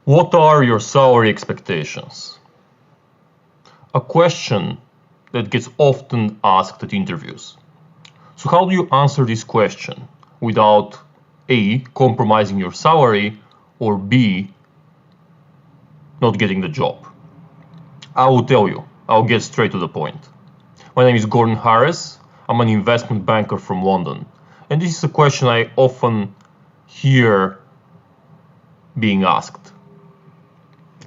What are your salary expectations? A question that gets often asked at interviews. So how do you answer this question without A, compromising your salary, or B, not getting the job? I will tell you. I'll get straight to the point. My name is Gordon Harris. I'm an investment banker from London. And this is a question I often hear being asked.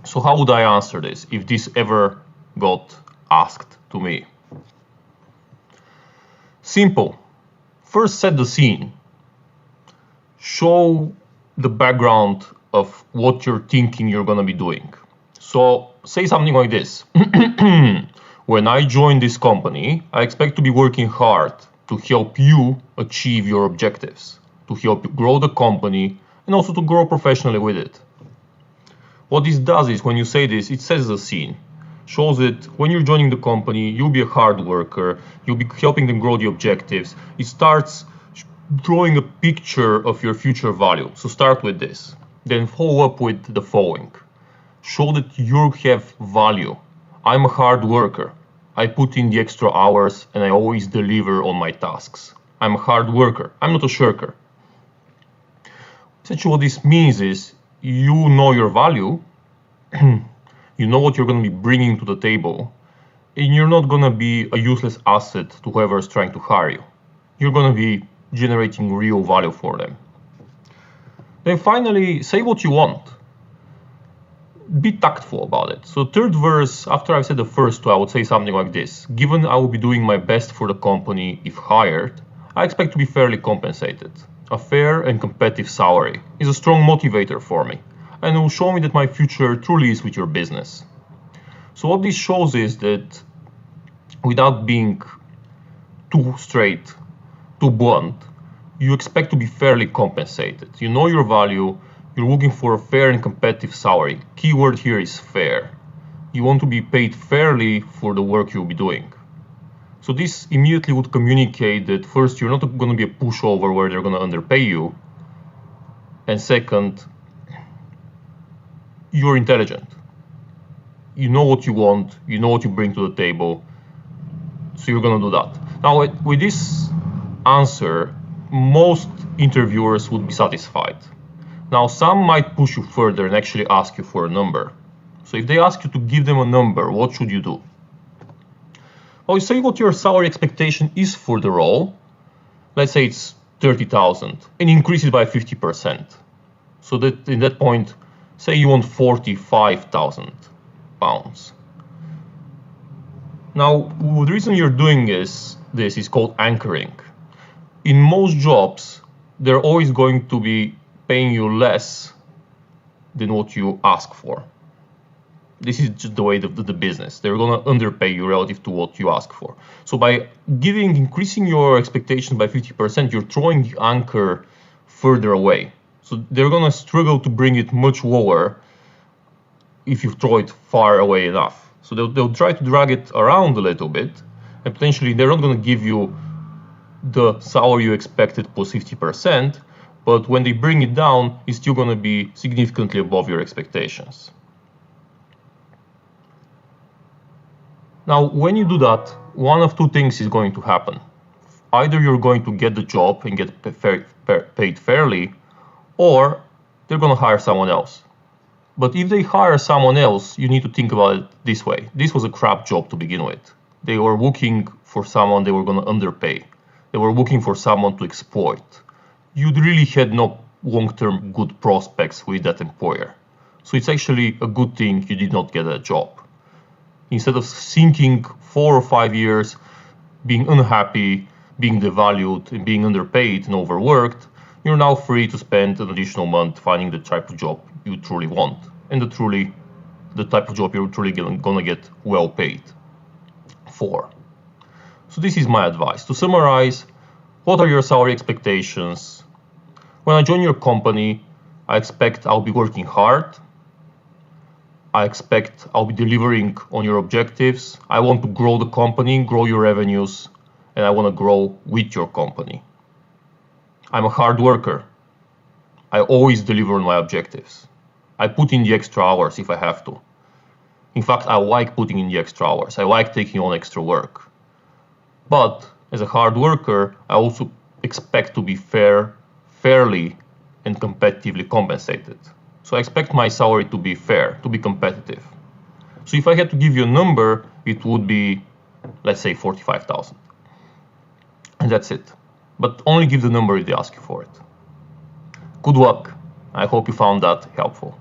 So how would I answer this if this ever got asked to me? Simple. First, set the scene. Show the background of what you're thinking you're going to be doing. So say something like this. When I join this company, I expect to be working hard to help you achieve your objectives, to help you grow the company, and also to grow professionally with it. What this does is, when you say this, it sets the scene. Shows that when you're joining the company, you'll be a hard worker, you'll be helping them grow the objectives. It starts drawing a picture of your future value. So start with this. Then follow up with the following. Show that you have value. I'm a hard worker. I put in the extra hours and I always deliver on my tasks. I'm a hard worker. I'm not a shirker. Essentially what this means is you know your value, you know what you're going to be bringing to the table, and you're not going to be a useless asset to whoever is trying to hire you. You're going to be generating real value for them. Then finally, say what you want. Be tactful about it. So third verse, after I've said the first two, I would say something like this. Given I will be doing my best for the company if hired, I expect to be fairly compensated. A fair and competitive salary is a strong motivator for me, and it will show me that my future truly is with your business. So what this shows is that without being too straight, too blunt, you expect to be fairly compensated. You know your value. You're looking for a fair and competitive salary. Keyword here is fair. You want to be paid fairly for the work you'll be doing. So this immediately would communicate that first, you're not going to be a pushover where they're going to underpay you. And second, you're intelligent. You know what you want. You know what you bring to the table. So you're going to do that. Now, with this answer, most interviewers would be satisfied. Now, some might push you further and actually ask you for a number. So if they ask you to give them a number, what should you do? Well, you say what your salary expectation is for the role. Let's say it's 30,000 and increase it by 50%. So that in that point, say you want 45,000 pounds. Now, the reason you're doing this is called anchoring. In most jobs, they're always going to be paying you less than what you ask for. This is just the way of the business. They're going to underpay you relative to what you ask for. So by increasing your expectation by 50%, you're throwing the anchor further away. So they're going to struggle to bring it much lower if you throw it far away enough. So they'll try to drag it around a little bit, and potentially they're not going to give you the salary you expected plus 50%, but when they bring it down, it's still going to be significantly above your expectations. Now, when you do that, one of two things is going to happen. Either you're going to get the job and get paid fairly, or they're going to hire someone else. But if they hire someone else, you need to think about it this way. This was a crap job to begin with. They were looking for someone they were going to underpay. They were looking for someone to exploit. You really had no long-term good prospects with that employer. So it's actually a good thing you did not get a job. Instead of sinking 4 or 5 years, being unhappy, being devalued, and being underpaid and overworked, you're now free to spend an additional month finding the type of job you truly want, and the type of job you're truly gonna get well paid for. So this is my advice. To summarize, what are your salary expectations? When I join your company, I expect I'll be working hard. I expect I'll be delivering on your objectives. I want to grow the company, grow your revenues, and I want to grow with your company. I'm a hard worker. I always deliver on my objectives. I put in the extra hours if I have to. In fact, I like putting in the extra hours. I like taking on extra work. But as a hard worker, I also expect to be fairly and competitively compensated. So I expect my salary to be fair, to be competitive. So if I had to give you a number, it would be, let's say, 45,000. And that's it. But only give the number if they ask you for it. Good luck. I hope you found that helpful.